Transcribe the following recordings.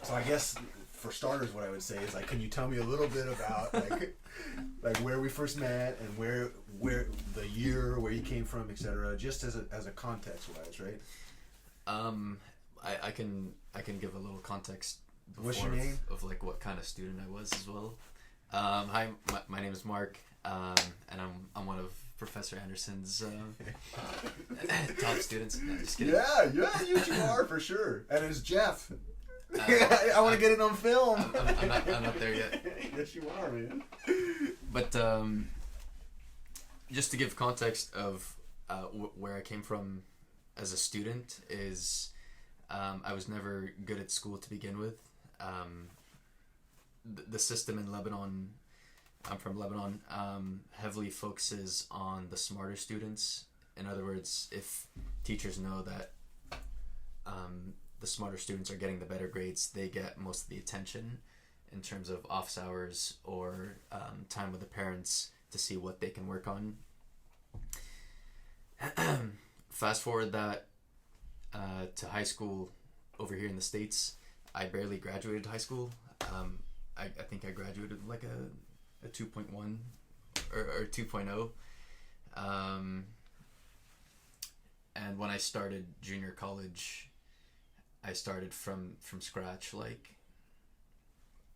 So I guess for starters, what I would say is like, can you tell me a little bit about like where we first met and where the year, where you came from, etc. Just as a context wise, right? I can give a little context. What's your name? Of like what kind of student I was as well. Hi, my name is Mark, and I'm one of Professor Anderson's top students. No, just kidding. Yeah, you are for sure. And it's Jeff. I want to get it on film. I'm not there yet. Yes, you are, man. But just to give context of where I came from as a student is I was never good at school to begin with. The system in Lebanon, I'm from Lebanon, heavily focuses on the smarter students. In other words, if teachers know that the smarter students are getting the better grades, they get most of the attention in terms of office hours or time with the parents to see what they can work on. Fast forward that to high school over here in the States. I barely graduated high school. I think I graduated like a 2.1 or 2.0. And when I started junior college, I started from scratch. Like,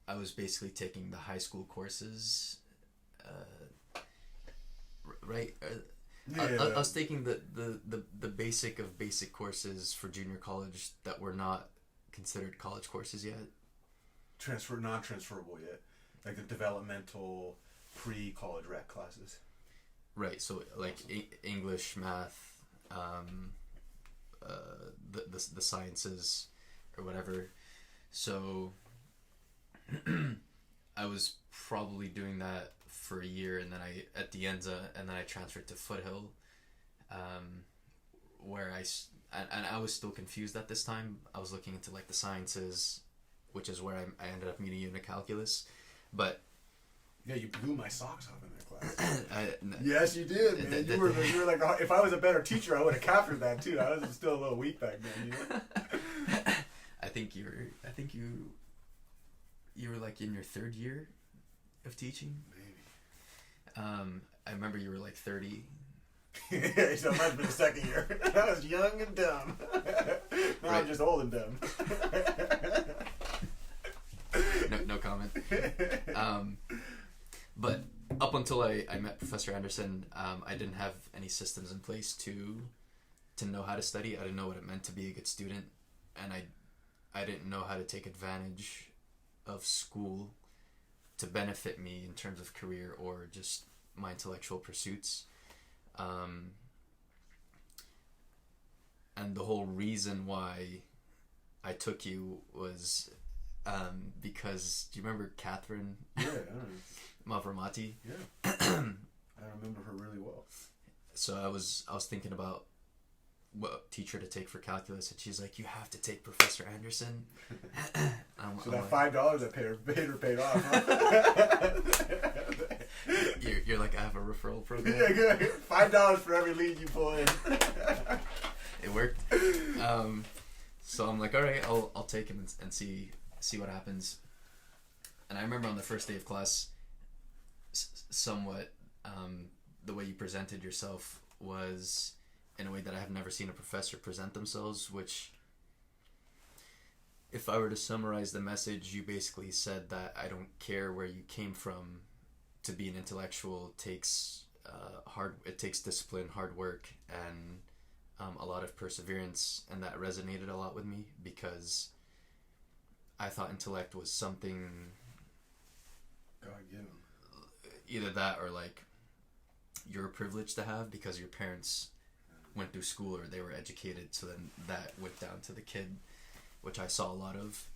I was basically taking the high school courses, right? I was taking the basic of basic courses for junior college that were not considered college courses yet. Non-transferable yet. Like the developmental pre-college rec classes. Right, so like English, math, the sciences or whatever. So I was probably doing that for a year, and then I transferred to Foothill, where I was still confused at this time. I was looking into like the sciences, which is where I ended up meeting you in calculus, but yeah, you blew my socks off in that class. Yes, you did, man. You were like, if I was a better teacher, I would have captured that too. I was still a little weak back then, you know. I think you were like in your third year of teaching. Maybe. I remember you were like 30. So it might have been the second year. I was young and dumb. Now right. I'm just old and dumb. No comment. But up until I met Professor Anderson, I didn't have any systems in place to know how to study. I didn't know what it meant to be a good student, and I didn't know how to take advantage of school to benefit me in terms of career or just my intellectual pursuits. And the whole reason why I took you was because, do you remember Catherine? Yeah, Mavramati? Yeah. I remember her really well. So I was thinking about what teacher to take for calculus, and she's like, you have to take Professor Anderson. So that $5 I paid off, huh? You're like, I have a referral program. Yeah, good. $5 for every lead you pull in. It worked. So I'm like, all right, I'll take him and see what happens. And I remember on the first day of class, somewhat the way you presented yourself was in a way that I have never seen a professor present themselves, which, if I were to summarize the message, you basically said that I don't care where you came from. To be an intellectual takes it takes discipline, hard work, and a lot of perseverance, and that resonated a lot with me because I thought intellect was something. God, get him. Either that or like you're privileged to have because your parents went through school or they were educated, so then that went down to the kid, which I saw a lot of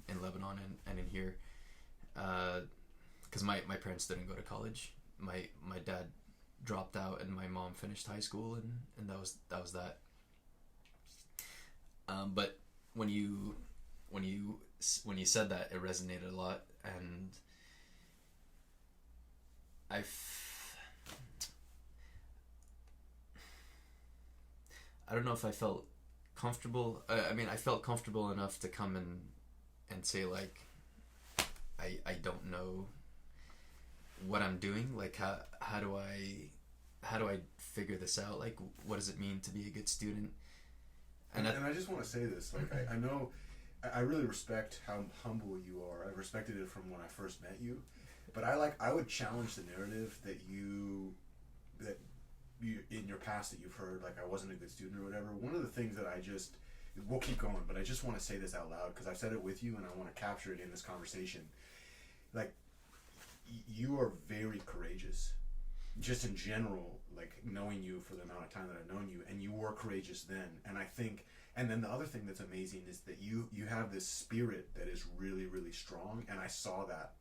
in Lebanon and in here. Because my parents didn't go to college. My dad dropped out and my mom finished high school, and that was that. But when you said that, it resonated a lot, and I don't know if I felt comfortable. I mean, I felt comfortable enough to come and say like, I don't know what I'm doing. Like how do I figure this out? Like, what does it mean to be a good student? And I just want to say this. Like, I know, I really respect how humble you are. I respected it from when I first met you, but I would challenge the narrative that you in your past that you've heard, like I wasn't a good student or whatever. One of the things that we'll keep going, but I just want to say this out loud because I've said it with you and I want to capture it in this conversation. Like, you are very courageous, just in general, like knowing you for the amount of time that I've known you, and you were courageous then. And I think, and then the other thing that's amazing is that you have this spirit that is really, really strong, and I saw that.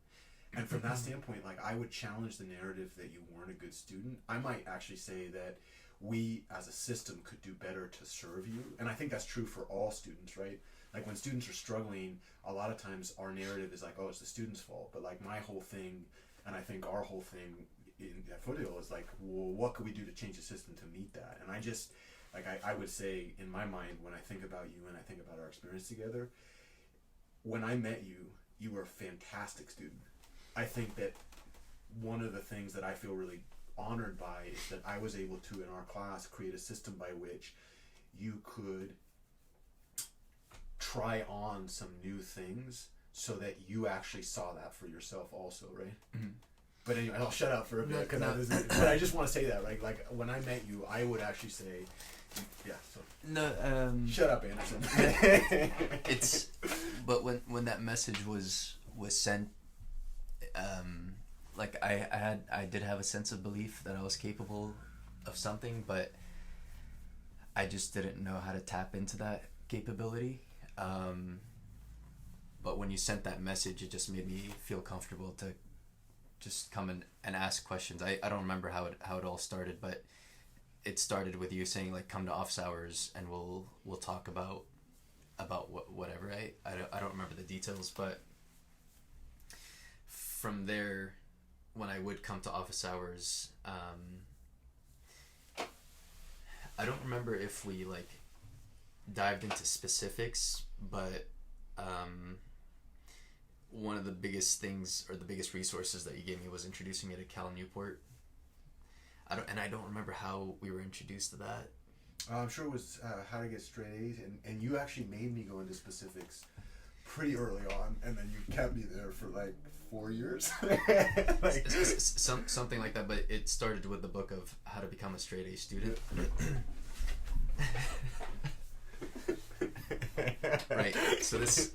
And from that standpoint, like, I would challenge the narrative that you weren't a good student. I might actually say that we as a system could do better to serve you. And I think that's true for all students, right? Like, when students are struggling, a lot of times our narrative is like, oh, it's the student's fault. But like, my whole thing, and I think our whole thing at Foothill is like, well, what could we do to change the system to meet that? And I just, like, I would say in my mind, when I think about you and I think about our experience together, when I met you, you were a fantastic student. I think that one of the things that I feel really honored by is that I was able to, in our class, create a system by which you could try on some new things so that you actually saw that for yourself also, right? Mm-hmm. But anyway, I'll shut up for a bit, but I just want to say that, right? Like, when I met you, I would actually say, yeah, so. No, shut up, Anderson. But when that message was sent, like I did have a sense of belief that I was capable of something, but I just didn't know how to tap into that capability. But when you sent that message, it just made me feel comfortable to just come and ask questions. I don't remember how it all started, but it started with you saying like, come to office hours and we'll talk about whatever. I don't remember the details, but from there, when I would come to office hours, I don't remember if we like dived into specifics, but one of the biggest things or the biggest resources that you gave me was introducing me to Cal Newport. I don't remember how we were introduced to that. I'm sure it was how to get straight A's, and you actually made me go into specifics pretty early on, and then you kept me there for like 4 years. Like, something like that, but it started with the book of How to Become a Straight A Student. Right. So this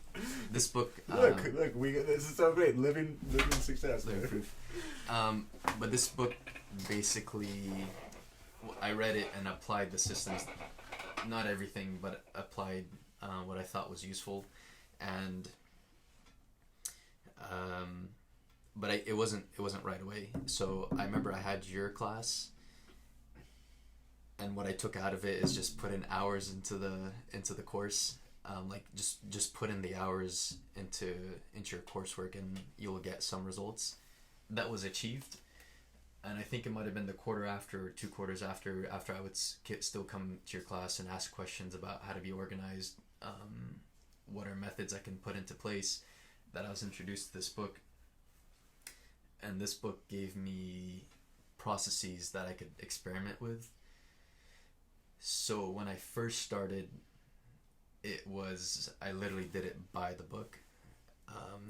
book. Look, this is so great. Living success. Living proof. But this book basically, I read it and applied the systems. Not everything, but applied what I thought was useful, and but it wasn't right away. So I remember I had your class, and what I took out of it is just put in hours into the course. Like just put in the hours into your coursework and you'll get some results. That was achieved, and I think it might have been the quarter after or 2 quarters after I would still come to your class and ask questions about how to be organized, what are methods I can put into place, that I was introduced to this book. And this book gave me processes that I could experiment with. So when I first started, I literally did it by the book.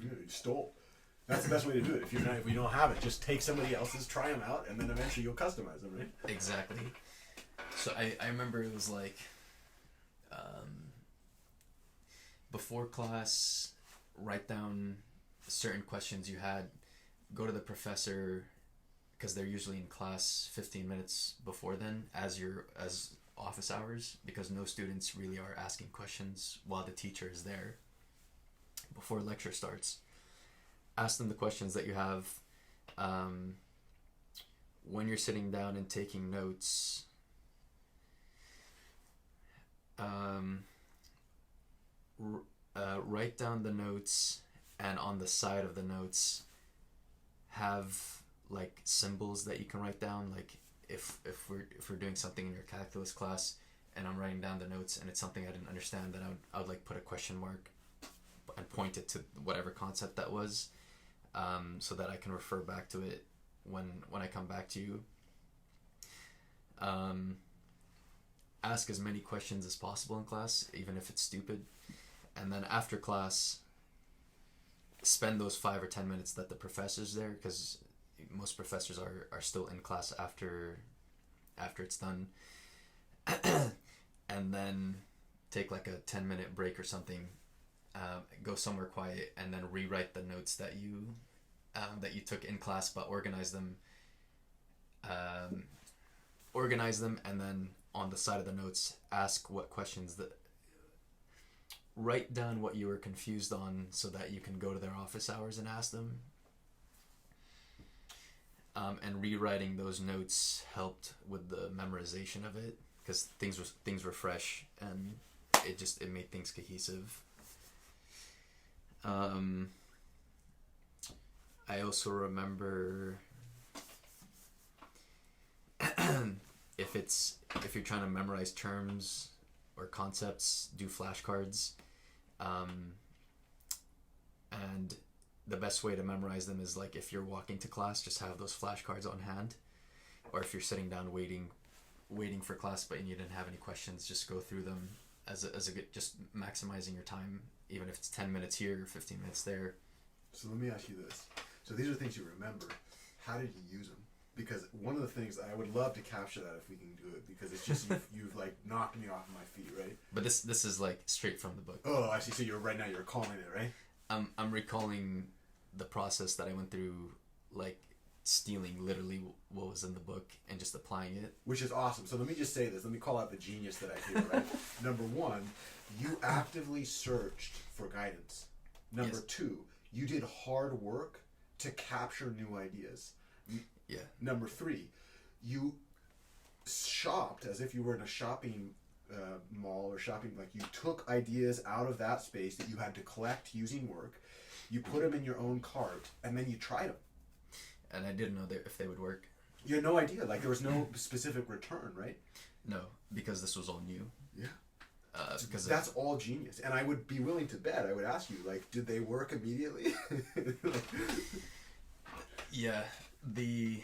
You stole. That's the best way to do it. If you don't have it, just take somebody else's, try them out, and then eventually you'll customize them, right? Exactly. So I remember it was like, before class, write down certain questions you had, go to the professor, because they're usually in class 15 minutes before then, as office hours, because no students really are asking questions while the teacher is there before lecture starts. Ask them the questions that you have. When you're sitting down and taking notes, write down the notes, and on the side of the notes have like symbols that you can write down. Like if we're doing something in your calculus class, and I'm writing down the notes, and it's something I didn't understand, then I would like put a question mark and point it to whatever concept that was, so that I can refer back to it when I come back to you. Ask as many questions as possible in class, even if it's stupid. And then after class, spend those 5 or 10 minutes that the professor's there, because most professors are still in class after it's done. And then take like a 10-minute break or something, go somewhere quiet, and then rewrite the notes that you took in class, but organize them, and then on the side of the notes, ask what questions write down what you were confused on, so that you can go to their office hours and ask them. And rewriting those notes helped with the memorization of it, because things were fresh, and it made things cohesive. I also remember if you're trying to memorize terms or concepts, do flashcards. And the best way to memorize them is like if you're walking to class, just have those flashcards on hand. Or if you're sitting down waiting for class but you didn't have any questions, just go through them as a good, just maximizing your time, even if it's 10 minutes here or 15 minutes there. So let me ask you this. So these are things you remember. How did you use them? Because one of the things I would love to capture that if we can do it, because it's just you've like knocked me off my feet, right? But this is like straight from the book. Oh, I see. So you're recalling it, right? I'm recalling the process that I went through, like stealing literally what was in the book and just applying it. Which is awesome. So let me just say this. Let me call out the genius that I hear, right? Number one, you actively searched for guidance. Number Yes. two, you did hard work to capture new ideas. Yeah. Number three, you shopped as if you were in a shopping mall or shopping. Like you took ideas out of that space that you had to collect using work. You put them in your own cart, and then you tried them. And I didn't know if they would work. You had no idea. Like there was no specific return, right? No, because this was all new. Yeah. Because that's all genius. And I would be willing to bet. I would ask you, like, did they work immediately? Yeah. The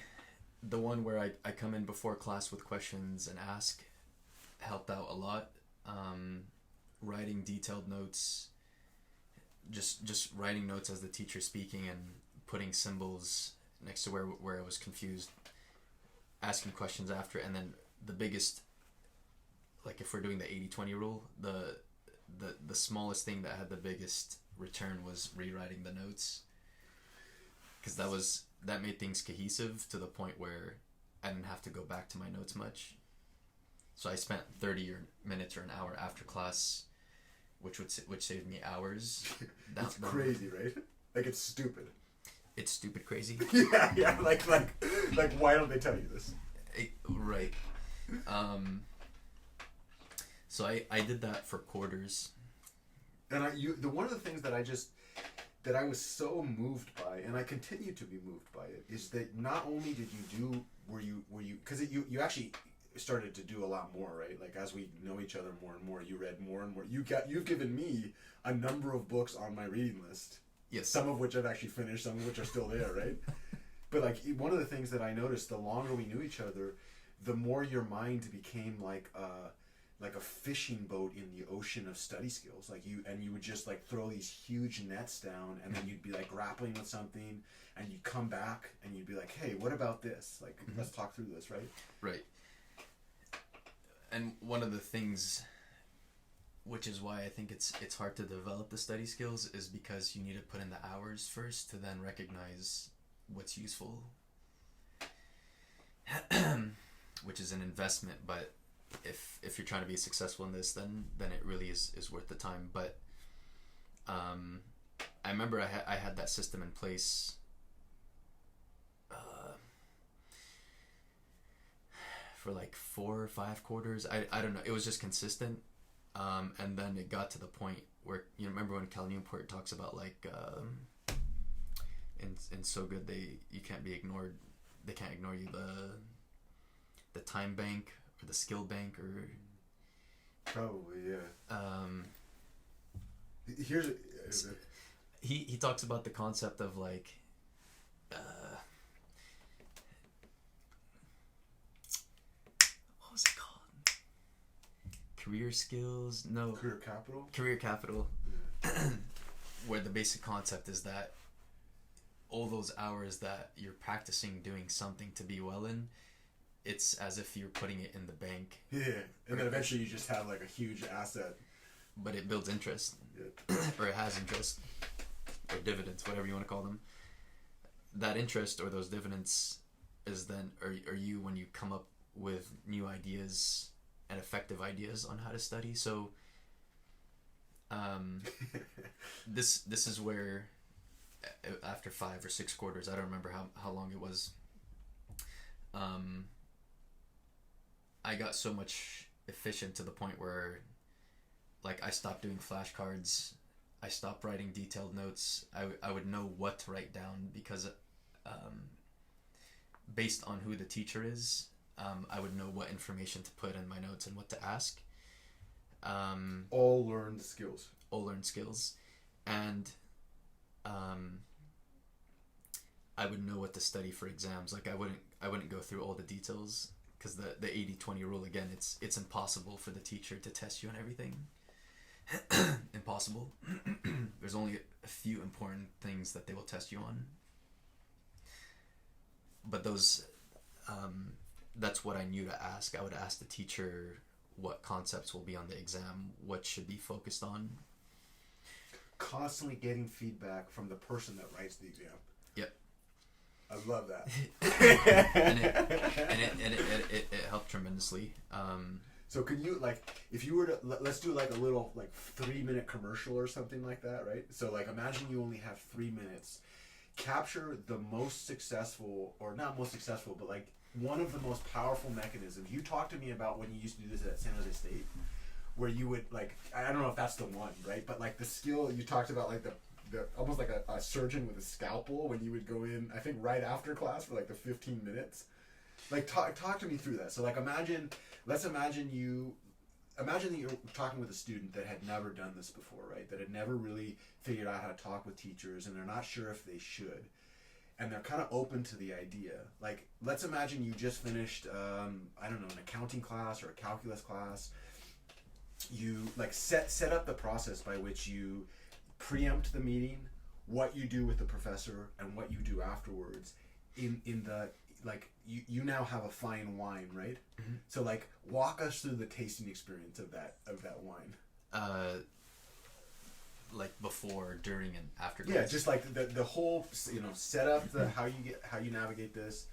one where I come in before class with questions and ask helped out a lot. Writing detailed notes, just writing notes as the teacher's speaking and putting symbols next to where I was confused, asking questions after, and then the biggest, like if we're doing the 80-20 rule, the smallest thing that had the biggest return was rewriting the notes, because that made things cohesive to the point where I didn't have to go back to my notes much. So I spent 30 minutes or an hour after class, which saved me hours. It's crazy, right? Like it's stupid. It's stupid crazy. yeah. Like why don't they tell you this? Right. So I did that for quarters. And one of the things that I was so moved by, and I continue to be moved by it, is that not only did you because you actually started to do a lot more, right? Like as we know each other more and more, you read more and more. You've given me a number of books on my reading list. Yes. Some of which I've actually finished, some of which are still there, right? But like one of the things that I noticed, the longer we knew each other, the more your mind became like a fishing boat in the ocean of study skills. Like you would just like throw these huge nets down, and then you'd be like grappling with something, and you'd come back and you'd be like, hey, what about this? Like, let's talk through this, right? Right. And one of the things, which is why I think it's hard to develop the study skills, is because you need to put in the hours first to then recognize what's useful, which is an investment. But if you're trying to be successful in this, then it really is worth the time. But I remember I had that system in place for like 4 or 5 quarters. I don't know. It was just consistent. And then it got to the point where, you remember when Cal Newport talks about like in So Good, you can't be ignored. They can't ignore you. The time bank or the skill bank, or Probably, yeah. Um, Here's he talks about the concept of like what was it called? Career skills? No. Career capital. Yeah. Where the basic concept is that all those hours that you're practicing doing something to be well in, it's as if you're putting it in the bank. Yeah, and then eventually you just have like a huge asset. But it builds interest. Yeah. Or it has interest. Or dividends, whatever you want to call them. That interest or those dividends is then, are you when you come up with new ideas and effective ideas on how to study. So this is where after 5 or 6 quarters, I don't remember how long it was, I got so much efficient to the point where like I stopped doing flashcards, I stopped writing detailed notes. I would know what to write down because based on who the teacher is, I would know what information to put in my notes and what to ask. All learned skills. And I would know what to study for exams. Like I wouldn't go through all the details because the 80-20 rule, again, it's impossible for the teacher to test you on everything. Impossible. There's only a few important things that they will test you on. But those, that's what I knew to ask. I would ask the teacher what concepts will be on the exam, what should be focused on. Constantly getting feedback from the person that writes the exam. Yep. I love that. and it helped tremendously. So can you, like, if you were to, let's do like a little like 3-minute commercial or something like that, right? So like imagine you only have 3 minutes. Capture the most successful, or not most successful, but like one of the most powerful mechanisms. You talked to me about when you used to do this at San Jose State, where you would like, I don't know if that's the one, right? But like the skill, you talked about like the almost like a surgeon with a scalpel when you would go in, I think right after class for like the 15 minutes. Like talk to me through that. So like imagine that you're talking with a student that had never done this before, right? That had never really figured out how to talk with teachers, and they're not sure if they should. And they're kind of open to the idea. Like, let's imagine you just finished, I don't know, an accounting class or a calculus class. You like set up the process by which you preempt the meeting, what you do with the professor, and what you do afterwards. In the like, you now have a fine wine, right? Mm-hmm. So like, walk us through the tasting experience of that wine. Like before, during, and after class. Yeah, just like the whole, set up the how you navigate this.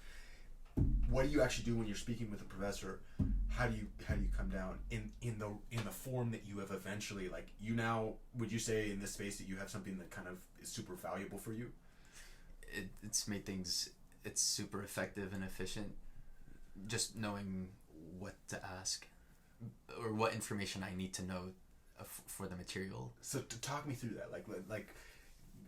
What do you actually do when you're speaking with a professor? How do you come down in the form that you have eventually, like, you now, would you say in this space that you have something that kind of is super valuable for you? It's made things, it's super effective and efficient. Just knowing what to ask or what information I need to know for the material. So to talk me through that, like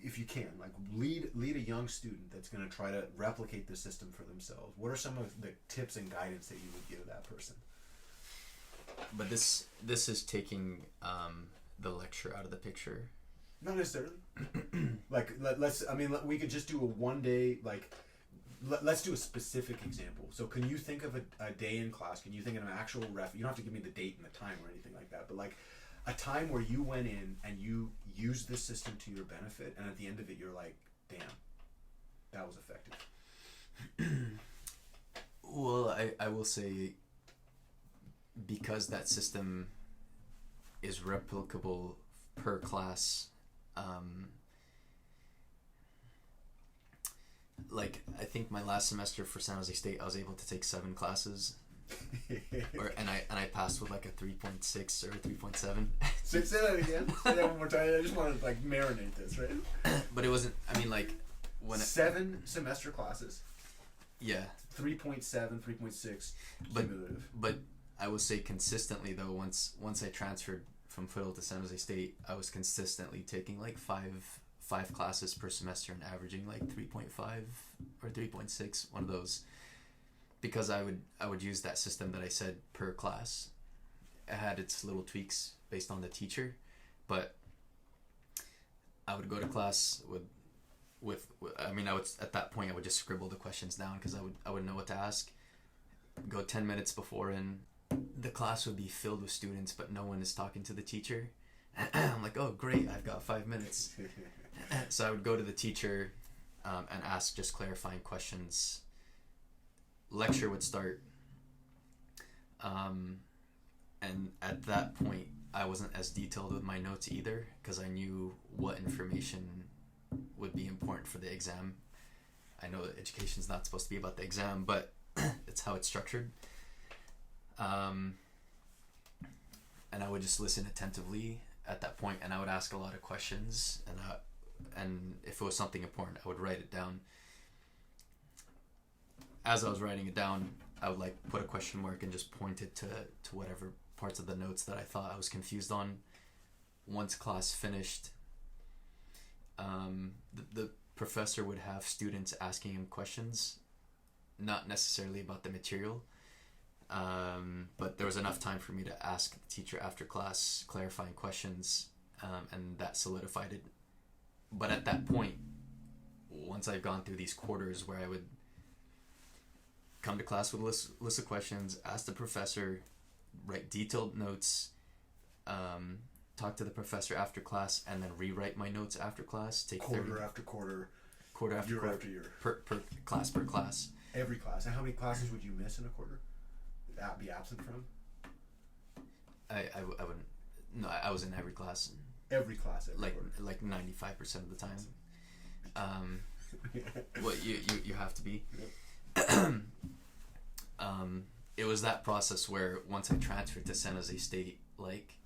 if you can, like lead a young student that's going to try to replicate the system for themselves. What are some of the tips and guidance that you would give that person? But this is taking the lecture out of the picture. Not necessarily. Like we could just do a 1 day, like let's do a specific example. So can you think of a day in class? Can you think of an actual you don't have to give me the date and the time or anything like that, but like a time where you went in and you used this system to your benefit, and at the end of it you're like, damn, that was effective. Well, I will say, because that system is replicable per class, like I think my last semester for San Jose State, I was able to take 7 classes. and I passed with like a 3.6 or a 3.7. Say that again. Say that one more time. I just want to like marinate this, right? But it wasn't. I mean, like when 7 semester classes. Yeah. 3.7, 3.6 cumulative. But I will say consistently though. Once I transferred from Foothill to San Jose State, I was consistently taking like five classes per semester and averaging like 3.5 or 3.6, one of those. Because I would use that system that I said per class, it had its little tweaks based on the teacher, but I would go to class with I mean, I would, at that point I would just scribble the questions down because I would know what to ask. Go 10 minutes before, and the class would be filled with students, but no one is talking to the teacher. I'm like, oh great, I've got 5 minutes. So I would go to the teacher and ask just clarifying questions. Lecture would start, and at that point I wasn't as detailed with my notes either, because I knew what information would be important for the exam. I know that education's not supposed to be about the exam, but it's how it's structured. And I would just listen attentively at that point, and I would ask a lot of questions, and if it was something important, I would write it down. As I was writing it down, I would like put a question mark and just point it to whatever parts of the notes that I thought I was confused on. Once class finished, the professor would have students asking him questions, not necessarily about the material, but there was enough time for me to ask the teacher after class clarifying questions, and that solidified it. But at that point, once I've gone through these quarters where I would come to class with a list of questions, ask the professor, write detailed notes, talk to the professor after class, and then rewrite my notes after class. Take quarter after quarter, year after year, per class. Every class. And how many classes would you miss in a quarter? Be absent from? I wouldn't. No, I was in every class. Every class, every like quarter. like 95% of the time. Well, you have to be. Yep. It was that process where once I transferred to San Jose State, like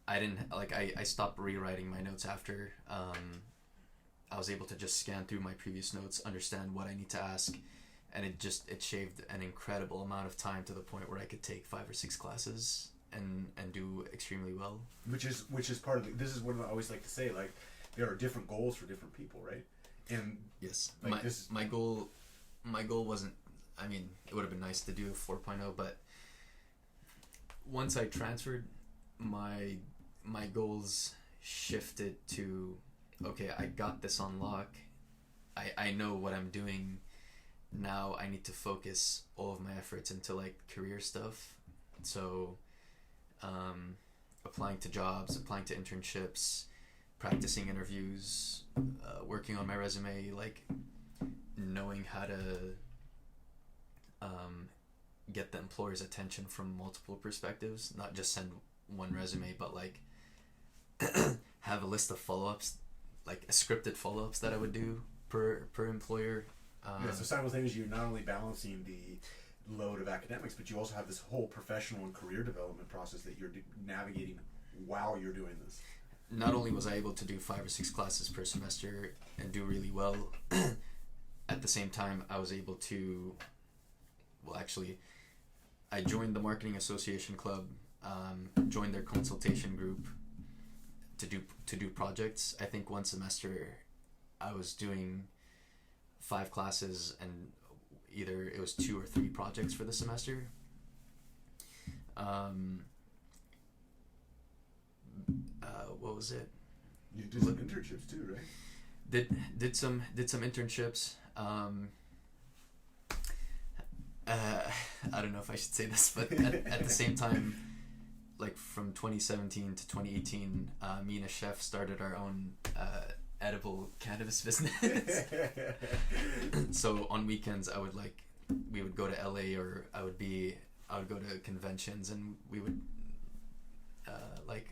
I didn't like I stopped rewriting my notes after. I was able to just scan through my previous notes, understand what I need to ask, and it shaved an incredible amount of time to the point where I could take 5 or 6 classes and do extremely well. Which is part of this is what I always like to say, like there are different goals for different people, right? And yes, like my goal wasn't, I mean, it would have been nice to do a 4.0, but once I transferred, my goals shifted to, okay, I got this on lock. I know what I'm doing. Now I need to focus all of my efforts into like career stuff. So applying to jobs, applying to internships, practicing interviews, working on my resume, like knowing how to get the employer's attention from multiple perspectives, not just send one resume, but like have a list of follow-ups, like a scripted follow-ups that I would do per employer. So simultaneously you're not only balancing the load of academics, but you also have this whole professional and career development process that you're navigating while you're doing this. Not only was I able to do 5 or 6 classes per semester and do really well, at the same time I was able to, well actually, I joined the Marketing Association Club, joined their consultation group to do projects. I think one semester I was doing 5 classes and either it was 2 or 3 projects for the semester. What was it? You did some internships too, right? Did some internships. I don't know if I should say this, but at the same time, like from 2017 to 2018, me and a chef started our own edible cannabis business. So on weekends we would go to LA, or I would go to conventions, and we would like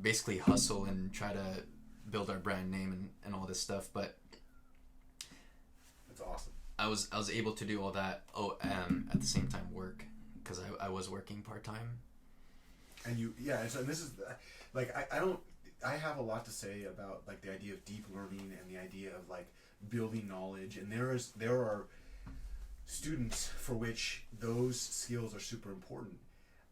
basically hustle and try to build our brand name and all this stuff. But that's awesome. I was able to do all that at the same time work, because I was working part-time. And and this is like I have a lot to say about like the idea of deep learning and the idea of like building knowledge, and there are students for which those skills are super important.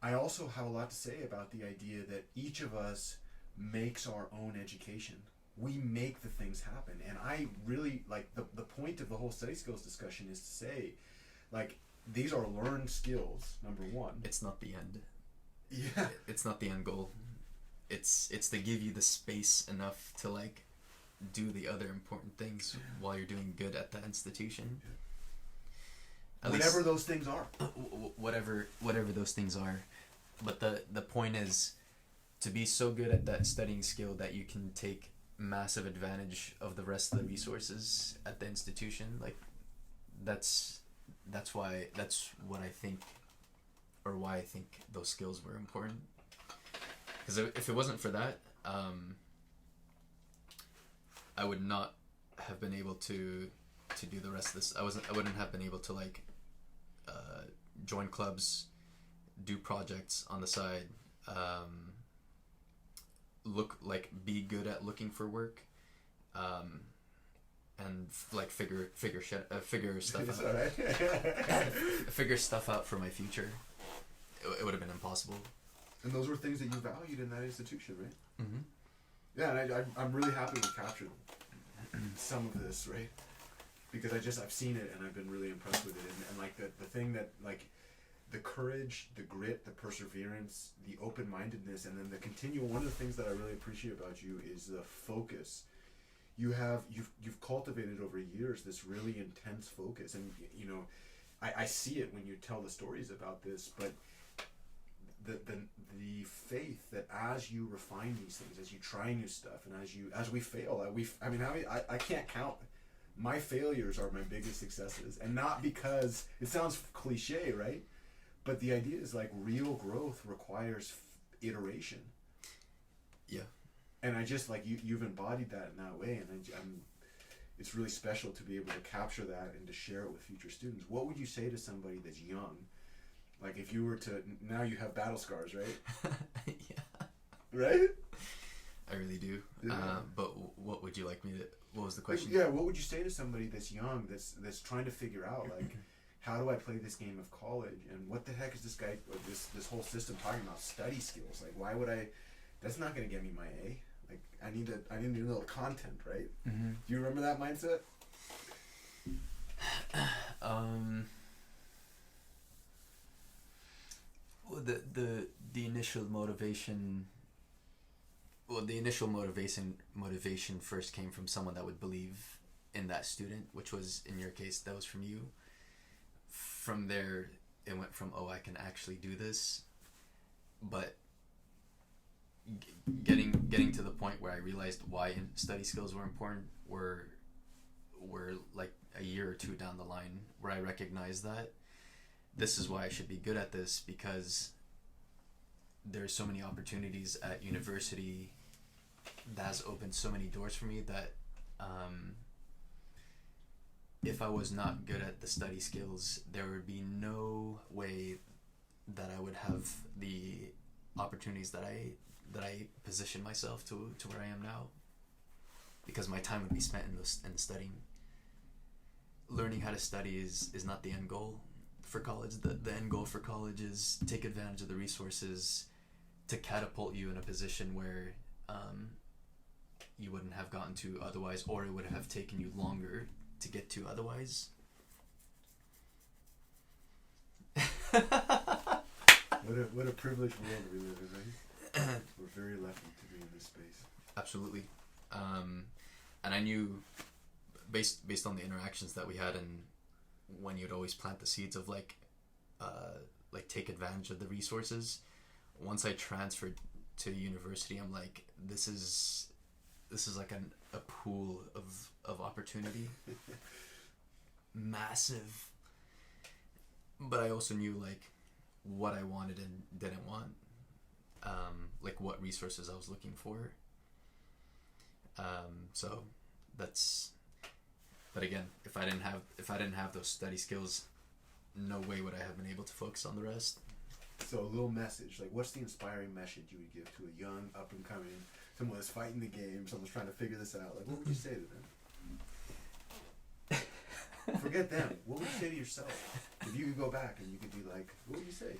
I also have a lot to say about the idea that each of us makes our own education. We make the things happen, and I really like the point of the whole study skills discussion is to say, like, these are learned skills, number one. It's not the end. Yeah. It's not the end goal. It's to give you the space enough to like do the other important things while you're doing good at that institution. Yeah. Whatever those things are. Whatever those things are. But the point is to be so good at that studying skill that you can take massive advantage of the rest of the resources at the institution. Like that's what I think, or why I think those skills were important. Because if it wasn't for that, I would not have been able to do the rest of this. I wouldn't have been able to like join clubs, do projects on the side, be good at looking for work, and like figure stuff out. Right. Figure stuff out for my future. It would have been impossible. And those were things that you valued in that institution, right? Mm-hmm. Yeah, and I'm really happy we captured some of this, right? Because I've seen it and I've been really impressed with it, and like the thing that like the courage, the grit, the perseverance, the open-mindedness, and then the continual. One of the things that I really appreciate about you is the focus. You've cultivated over years this really intense focus, and you know, I see it when you tell the stories about this, but the faith that as you refine these things, as you try new stuff, and as we fail, I can't count. My failures are my biggest successes, and not because it sounds cliche, right? But the idea is like real growth requires iteration. Yeah. And I just like you've embodied that in that way, and it's really special to be able to capture that and to share it with future students. What would you say to somebody that's young? Like if you were to, now you have battle scars, right? Yeah. Right? I really do. Yeah. But what would you like me to, what was the question? Yeah, what would you say to somebody that's young, that's trying to figure out, like, how do I play this game of college? And what the heck is this guy, or this whole system talking about study skills? Like, why would I, that's not going to get me my A. Like, I need a little content, right? Mm-hmm. Do you remember that mindset? Well, the initial motivation. Well, the initial motivation first came from someone that would believe in that student, which was, in your case, that was from you. From there, it went from, oh, I can actually do this, but getting to the point where I realized why study skills were important were like a year or two down the line, where I recognized that this is why I should be good at this, because there's so many opportunities at university that has opened so many doors for me that if I was not good at the study skills, there would be no way that I would have the opportunities that I position myself to where I am now, because my time would be spent in studying. Learning how to study is not the end goal for college. The end goal for college is take advantage of the resources to catapult you in a position where you wouldn't have gotten to otherwise, or it would have taken you longer to get to otherwise. What a privileged world we live in, right? We're very lucky to be in this space. Absolutely. And I knew, based on the interactions that we had, and when you'd always plant the seeds of like take advantage of the resources. Once I transferred to university, I'm like, this is like a pool of opportunity. Massive. But I also knew like what I wanted and didn't want. Like what resources I was looking for. So that's, but again, if I didn't have those study skills, no way would I have been able to focus on the rest. So a little message, like what's the inspiring message you would give to a young, up and coming, someone that's fighting the game, someone's trying to figure this out? Like, what would you say to them? Forget them. What would you say to yourself? If you could go back and you could be like, what would you say?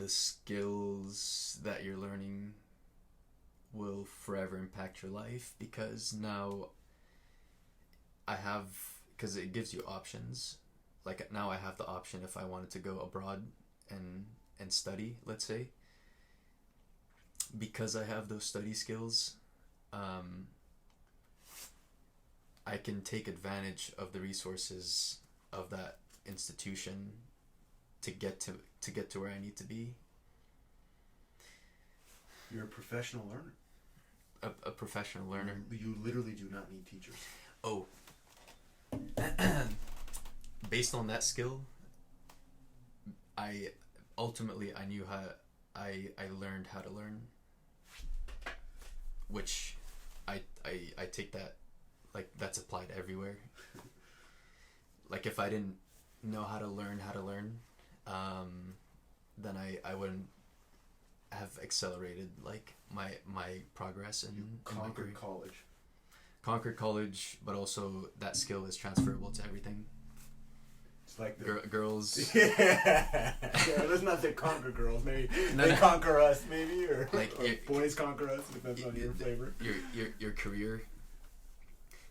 the skills that you're learning will forever impact your life, because now because it gives you options. Like now I have the option, if I wanted to go abroad and study, let's say, because I have those study skills, I can take advantage of the resources of that institution to get to where I need to be. You're a professional learner. A professional learner. You literally do not need teachers. Oh. Based on that skill, I knew how I learned how to learn, which I take that, like, that's applied everywhere. Like if I didn't know how to learn, then I wouldn't have accelerated like my progress in Conquered college. Conquered college, but also that skill is transferable to everything. It's like the girls. Yeah, let's not say conquer girls. Maybe they conquer us, maybe, or like or boys conquer us. Depends on your flavor. Your career,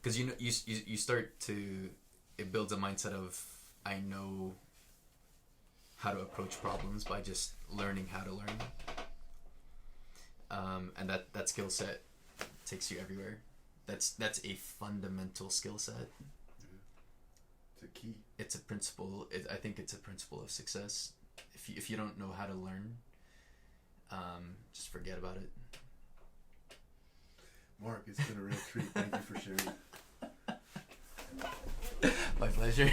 because you start to, it builds a mindset of, I know how to approach problems by just learning how to learn. And that skill set takes you everywhere. That's a fundamental skill set. It's a key. It's a principle. I think it's a principle of success. If you don't know how to learn, just forget about it. Mark, it's been a real treat. Thank you for sharing. My pleasure.